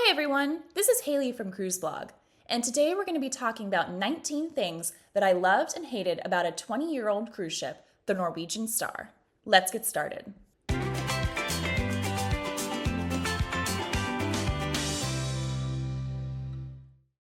Hi everyone, this is Haley from Cruise Blog, and today we're going to be talking about 19 things that I loved and hated about a 20-year-old cruise ship, the Norwegian Star. Let's get started.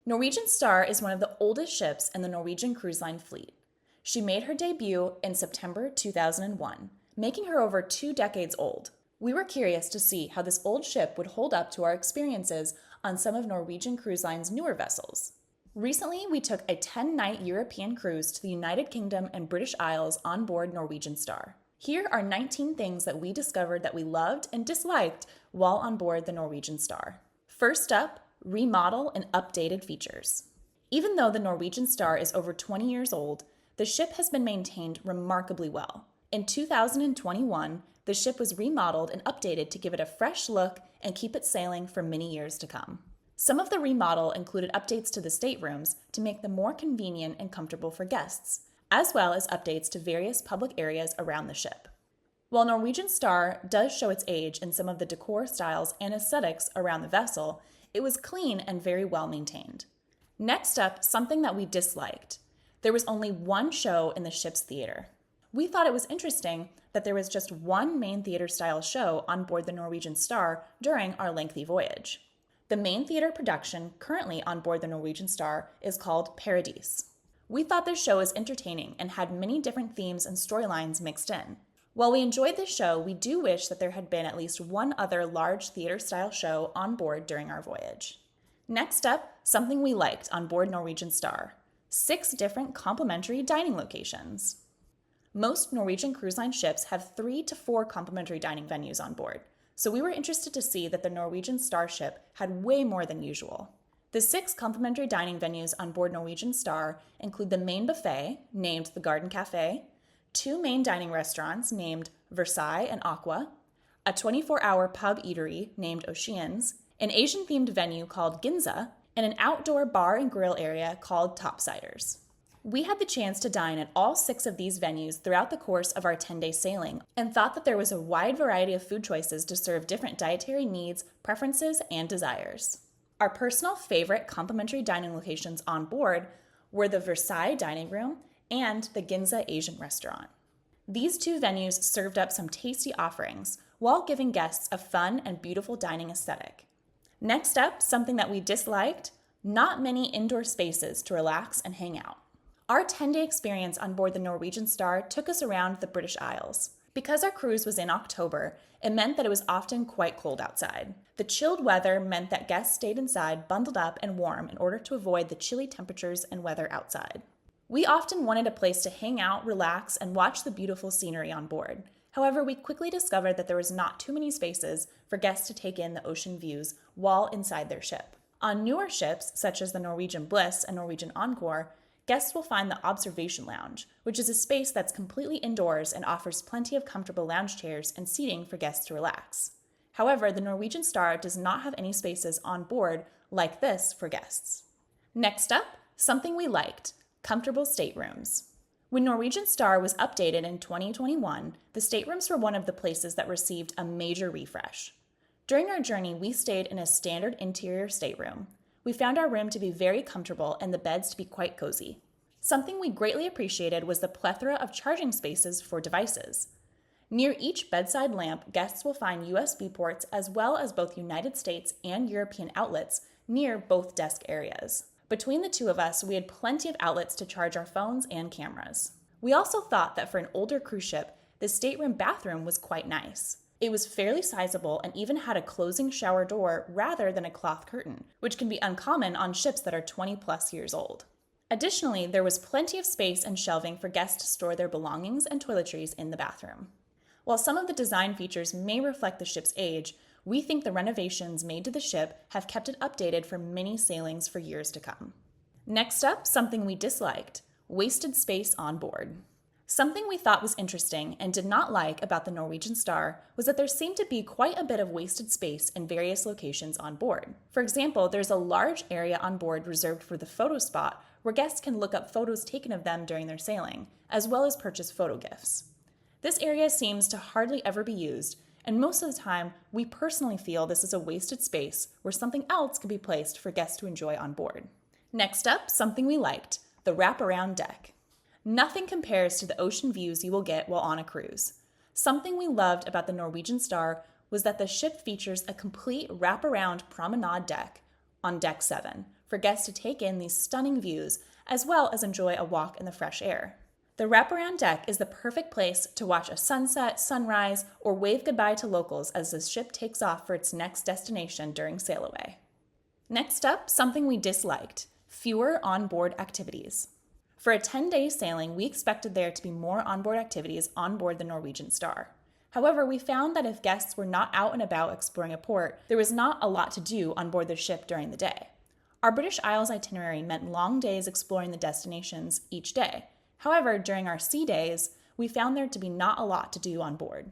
Norwegian Star is one of the oldest ships in the Norwegian Cruise Line fleet. She made her debut in September 2001, making her over 2 decades old. We were curious to see how this old ship would hold up to our experiences on some of Norwegian Cruise Line's newer vessels. Recently, we took a 10-night European cruise to the United Kingdom and British Isles on board Norwegian Star. Here are 19 things that we discovered that we loved and disliked while on board the Norwegian Star. First up, remodel and updated features. Even though the Norwegian Star is over 20 years old, the ship has been maintained remarkably well. In 2021, the ship was remodeled and updated to give it a fresh look and keep it sailing for many years to come. Some of the remodel included updates to the staterooms to make them more convenient and comfortable for guests, as well as updates to various public areas around the ship. While Norwegian Star does show its age in some of the decor styles and aesthetics around the vessel, it was clean and very well maintained. Next up, something that we disliked. There was only one show in the ship's theater. We thought it was interesting that there was just one main theater-style show on board the Norwegian Star during our lengthy voyage. The main theater production currently on board the Norwegian Star is called Paradise. We thought this show was entertaining and had many different themes and storylines mixed in. While we enjoyed this show, we do wish that there had been at least one other large theater-style show on board during our voyage. Next up, something we liked on board Norwegian Star: 6 different complimentary dining locations. Most Norwegian Cruise Line ships have 3 to 4 complimentary dining venues on board, so we were interested to see that the Norwegian Star ship had way more than usual. The 6 complimentary dining venues on board Norwegian Star include the main buffet, named the Garden Cafe, 2 main dining restaurants named Versailles and Aqua, a 24-hour pub eatery named Oceans, an Asian-themed venue called Ginza, and an outdoor bar and grill area called Topsiders. We had the chance to dine at all 6 of these venues throughout the course of our 10-day sailing and thought that there was a wide variety of food choices to serve different dietary needs, preferences, and desires. Our personal favorite complimentary dining locations on board were the Versailles dining room and the Ginza Asian restaurant. These 2 venues served up some tasty offerings while giving guests a fun and beautiful dining aesthetic. Next up, something that we disliked: not many indoor spaces to relax and hang out. Our 10-day experience on board the Norwegian Star took us around the British Isles. Because our cruise was in October, it meant that it was often quite cold outside. The chilled weather meant that guests stayed inside, bundled up and warm in order to avoid the chilly temperatures and weather outside. We often wanted a place to hang out, relax, and watch the beautiful scenery on board. However, we quickly discovered that there was not too many spaces for guests to take in the ocean views while inside their ship. On newer ships, such as the Norwegian Bliss and Norwegian Encore, guests will find the Observation Lounge, which is a space that's completely indoors and offers plenty of comfortable lounge chairs and seating for guests to relax. However, the Norwegian Star does not have any spaces on board like this for guests. Next up, something we liked: comfortable staterooms. When Norwegian Star was updated in 2021, the staterooms were one of the places that received a major refresh. During our journey, we stayed in a standard interior stateroom. We found our room to be very comfortable and the beds to be quite cozy. Something we greatly appreciated was the plethora of charging spaces for devices. Near each bedside lamp, guests will find USB ports as well as both United States and European outlets near both desk areas. Between the 2 of us, we had plenty of outlets to charge our phones and cameras. We also thought that for an older cruise ship, the stateroom bathroom was quite nice. It was fairly sizable and even had a closing shower door rather than a cloth curtain, which can be uncommon on ships that are 20+ years old. Additionally, there was plenty of space and shelving for guests to store their belongings and toiletries in the bathroom. While some of the design features may reflect the ship's age, we think the renovations made to the ship have kept it updated for many sailings for years to come. Next up, something we disliked: wasted space on board. Something we thought was interesting and did not like about the Norwegian Star was that there seemed to be quite a bit of wasted space in various locations on board. For example, there's a large area on board reserved for the photo spot where guests can look up photos taken of them during their sailing, as well as purchase photo gifts. This area seems to hardly ever be used, and most of the time, we personally feel this is a wasted space where something else could be placed for guests to enjoy on board. Next up, something we liked, the wraparound deck. Nothing compares to the ocean views you will get while on a cruise. Something we loved about the Norwegian Star was that the ship features a complete wraparound promenade deck on Deck 7 for guests to take in these stunning views as well as enjoy a walk in the fresh air. The wraparound deck is the perfect place to watch a sunset, sunrise, or wave goodbye to locals as the ship takes off for its next destination during sail away. Next up, something we disliked, fewer onboard activities. For a 10-day sailing, we expected there to be more onboard activities on board the Norwegian Star. However, we found that if guests were not out and about exploring a port, there was not a lot to do on board the ship during the day. Our British Isles itinerary meant long days exploring the destinations each day. However, during our sea days, we found there to be not a lot to do on board.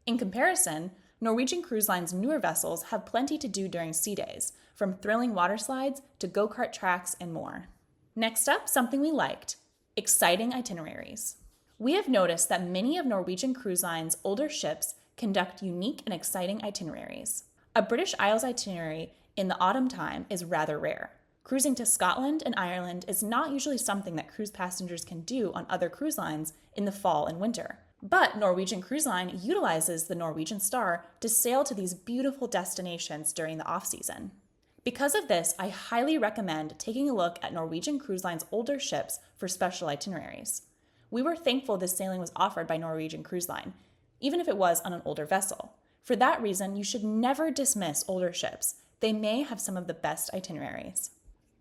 In comparison, Norwegian Cruise Line's newer vessels have plenty to do during sea days, from thrilling water slides to go-kart tracks and more. Next up, something we liked, exciting itineraries. We have noticed that many of Norwegian Cruise Line's older ships conduct unique and exciting itineraries. A British Isles itinerary in the autumn time is rather rare. Cruising to Scotland and Ireland is not usually something that cruise passengers can do on other cruise lines in the fall and winter. But Norwegian Cruise Line utilizes the Norwegian Star to sail to these beautiful destinations during the off-season. Because of this, I highly recommend taking a look at Norwegian Cruise Line's older ships for special itineraries. We were thankful this sailing was offered by Norwegian Cruise Line, even if it was on an older vessel. For that reason, you should never dismiss older ships. They may have some of the best itineraries.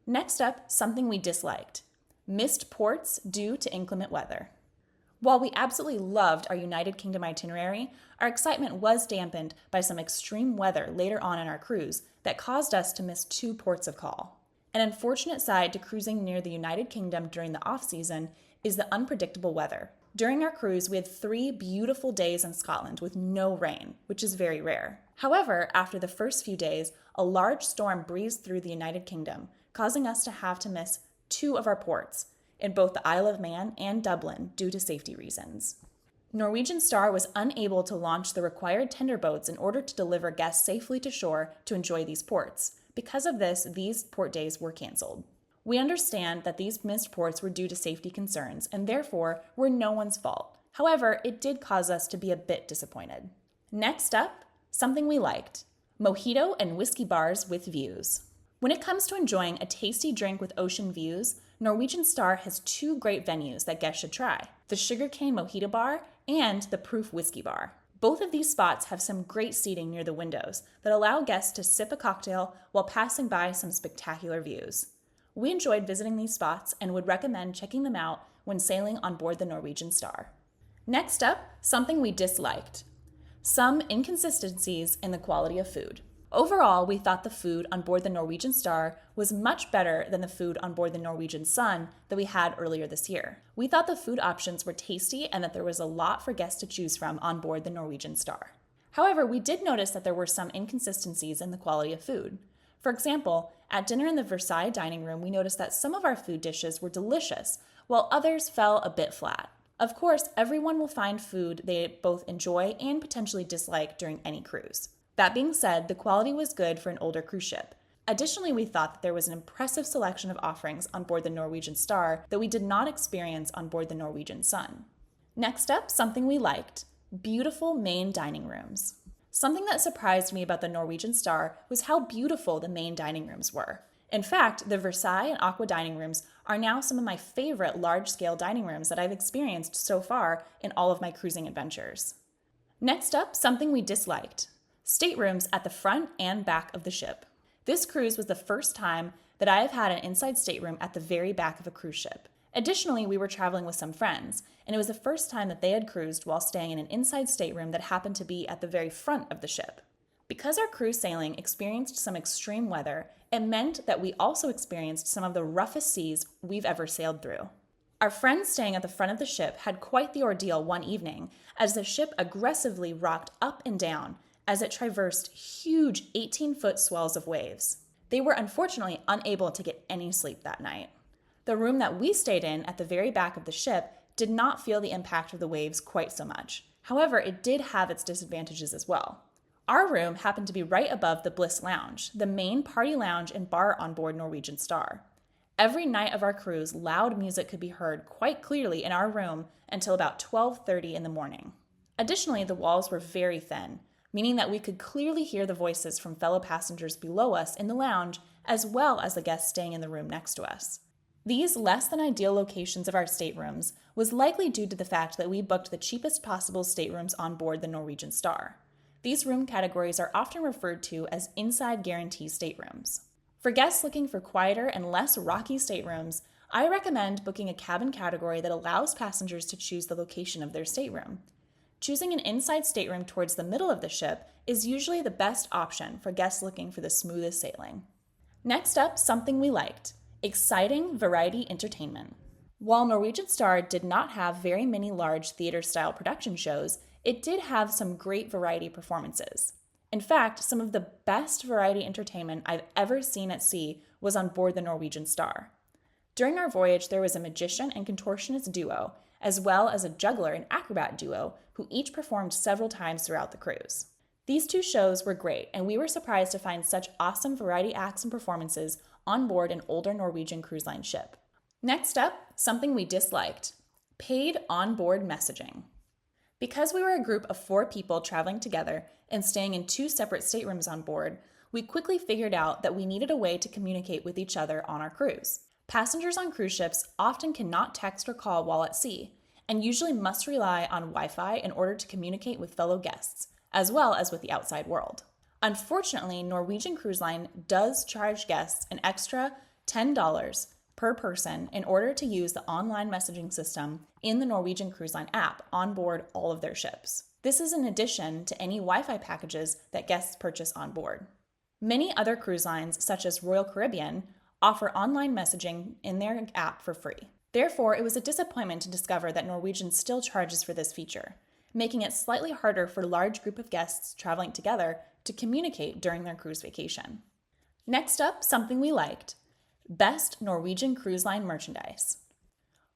Next up, something we disliked, missed ports due to inclement weather. While we absolutely loved our United Kingdom itinerary, our excitement was dampened by some extreme weather later on in our cruise that caused us to miss 2 ports of call. An unfortunate side to cruising near the United Kingdom during the off-season is the unpredictable weather. During our cruise, we had 3 beautiful days in Scotland with no rain, which is very rare. However, after the first few days, a large storm breezed through the United Kingdom, causing us to have to miss 2 of our ports, in both the Isle of Man and Dublin due to safety reasons. Norwegian Star was unable to launch the required tender boats in order to deliver guests safely to shore to enjoy these ports. Because of this, these port days were canceled. We understand that these missed ports were due to safety concerns and therefore were no one's fault. However, it did cause us to be a bit disappointed. Next up, something we liked, mojito and whiskey bars with views. When it comes to enjoying a tasty drink with ocean views, Norwegian Star has 2 great venues that guests should try, the Sugarcane Mojito Bar and the Proof Whiskey Bar. Both of these spots have some great seating near the windows that allow guests to sip a cocktail while passing by some spectacular views. We enjoyed visiting these spots and would recommend checking them out when sailing on board the Norwegian Star. Next up, something we disliked, some inconsistencies in the quality of food. Overall, we thought the food on board the Norwegian Star was much better than the food on board the Norwegian Sun that we had earlier this year. We thought the food options were tasty and that there was a lot for guests to choose from on board the Norwegian Star. However, we did notice that there were some inconsistencies in the quality of food. For example, at dinner in the Versailles dining room, we noticed that some of our food dishes were delicious, while others fell a bit flat. Of course, everyone will find food they both enjoy and potentially dislike during any cruise. That being said, the quality was good for an older cruise ship. Additionally, we thought that there was an impressive selection of offerings on board the Norwegian Star that we did not experience on board the Norwegian Sun. Next up, something we liked, beautiful main dining rooms. Something that surprised me about the Norwegian Star was how beautiful the main dining rooms were. In fact, the Versailles and Aqua dining rooms are now some of my favorite large-scale dining rooms that I've experienced so far in all of my cruising adventures. Next up, something we disliked, staterooms at the front and back of the ship. This cruise was the first time that I have had an inside stateroom at the very back of a cruise ship. Additionally, we were traveling with some friends, and it was the first time that they had cruised while staying in an inside stateroom that happened to be at the very front of the ship. Because our cruise sailing experienced some extreme weather, it meant that we also experienced some of the roughest seas we've ever sailed through. Our friends staying at the front of the ship had quite the ordeal one evening as the ship aggressively rocked up and down as it traversed huge 18-foot swells of waves. They were unfortunately unable to get any sleep that night. The room that we stayed in at the very back of the ship did not feel the impact of the waves quite so much. However, it did have its disadvantages as well. Our room happened to be right above the Bliss Lounge, the main party lounge and bar on board Norwegian Star. Every night of our cruise, loud music could be heard quite clearly in our room until about 12:30 in the morning. Additionally, the walls were very thin, meaning that we could clearly hear the voices from fellow passengers below us in the lounge, as well as the guests staying in the room next to us. These less than ideal locations of our staterooms was likely due to the fact that we booked the cheapest possible staterooms on board the Norwegian Star. These room categories are often referred to as inside guarantee staterooms. For guests looking for quieter and less rocky staterooms, I recommend booking a cabin category that allows passengers to choose the location of their stateroom. Choosing an inside stateroom towards the middle of the ship is usually the best option for guests looking for the smoothest sailing. Next up, something we liked: exciting variety entertainment. While Norwegian Star did not have very many large theater-style production shows, it did have some great variety performances. In fact, some of the best variety entertainment I've ever seen at sea was on board the Norwegian Star. During our voyage, there was a magician and contortionist duo, as well as a juggler and acrobat duo, who each performed several times throughout the cruise. These two shows were great, and we were surprised to find such awesome variety acts and performances on board an older Norwegian Cruise Line ship. Next up, something we disliked: paid onboard messaging. Because we were a group of 4 people traveling together and staying in 2 separate staterooms on board, we quickly figured out that we needed a way to communicate with each other on our cruise. Passengers on cruise ships often cannot text or call while at sea, and usually must rely on Wi-Fi in order to communicate with fellow guests, as well as with the outside world. Unfortunately, Norwegian Cruise Line does charge guests an extra $10 per person in order to use the online messaging system in the Norwegian Cruise Line app on board all of their ships. This is in addition to any Wi-Fi packages that guests purchase on board. Many other cruise lines, such as Royal Caribbean, offer online messaging in their app for free. Therefore, it was a disappointment to discover that Norwegian still charges for this feature, making it slightly harder for a large group of guests traveling together to communicate during their cruise vacation. Next up, something we liked: best Norwegian Cruise Line merchandise.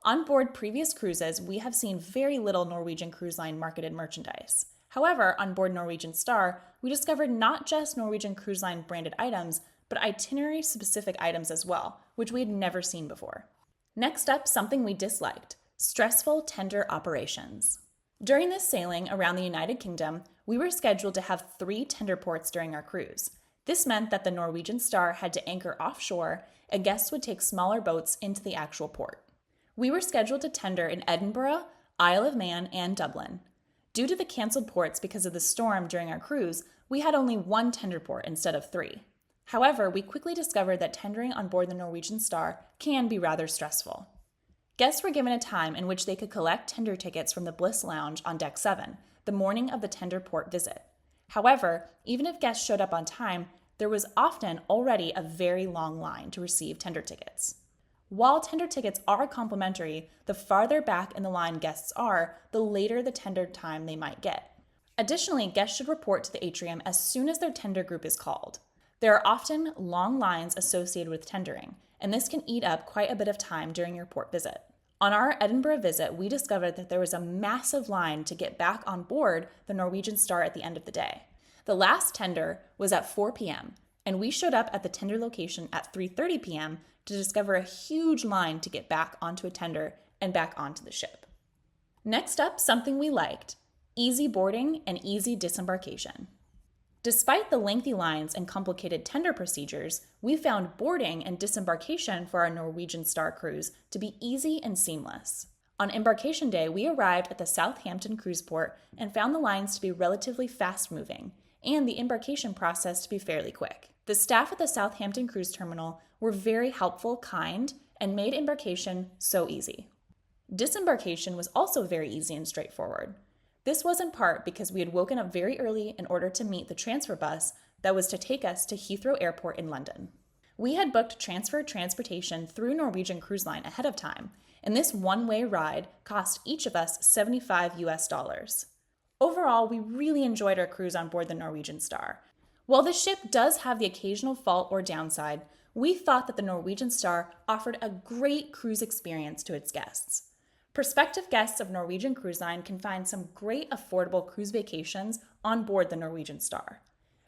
On board previous cruises, we have seen very little Norwegian Cruise Line marketed merchandise. However, on board Norwegian Star, we discovered not just Norwegian Cruise Line branded items, but itinerary-specific items as well, which we had never seen before. Next up, something we disliked: stressful tender operations. During this sailing around the United Kingdom, we were scheduled to have 3 tender ports during our cruise. This meant that the Norwegian Star had to anchor offshore, and guests would take smaller boats into the actual port. We were scheduled to tender in Edinburgh, Isle of Man, and Dublin. Due to the canceled ports because of the storm during our cruise, we had only 1 tender port instead of 3. However, we quickly discovered that tendering on board the Norwegian Star can be rather stressful. Guests were given a time in which they could collect tender tickets from the Bliss Lounge on Deck 7, the morning of the tender port visit. However, even if guests showed up on time, there was often already a very long line to receive tender tickets. While tender tickets are complimentary, the farther back in the line guests are, the later the tender time they might get. Additionally, guests should report to the atrium as soon as their tender group is called. There are often long lines associated with tendering, and this can eat up quite a bit of time during your port visit. On our Edinburgh visit, we discovered that there was a massive line to get back on board the Norwegian Star at the end of the day. The last tender was at 4 p.m., and we showed up at the tender location at 3:30 p.m. to discover a huge line to get back onto a tender and back onto the ship. Next up, something we liked: easy boarding and easy disembarkation. Despite the lengthy lines and complicated tender procedures, we found boarding and disembarkation for our Norwegian Star cruise to be easy and seamless. On embarkation day, we arrived at the Southampton cruise port and found the lines to be relatively fast-moving, and the embarkation process to be fairly quick. The staff at the Southampton cruise terminal were very helpful, kind, and made embarkation so easy. Disembarkation was also very easy and straightforward. This was in part because we had woken up very early in order to meet the transfer bus that was to take us to Heathrow Airport in London. We had booked transfer transportation through Norwegian Cruise Line ahead of time, and this one-way ride cost each of us $75. Overall, we really enjoyed our cruise on board the Norwegian Star. While the ship does have the occasional fault or downside, we thought that the Norwegian Star offered a great cruise experience to its guests. Prospective guests of Norwegian Cruise Line can find some great affordable cruise vacations on board the Norwegian Star.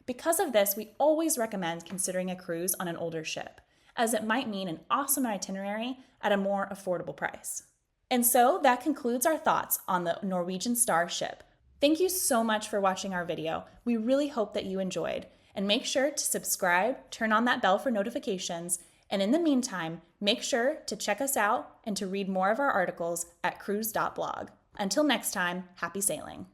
Because of this, we always recommend considering a cruise on an older ship, as it might mean an awesome itinerary at a more affordable price. And so that concludes our thoughts on the Norwegian Star ship. Thank you so much for watching our video. We really hope that you enjoyed. And make sure to subscribe, turn on that bell for notifications, and in the meantime, make sure to check us out and to read more of our articles at cruise.blog. Until next time, happy sailing.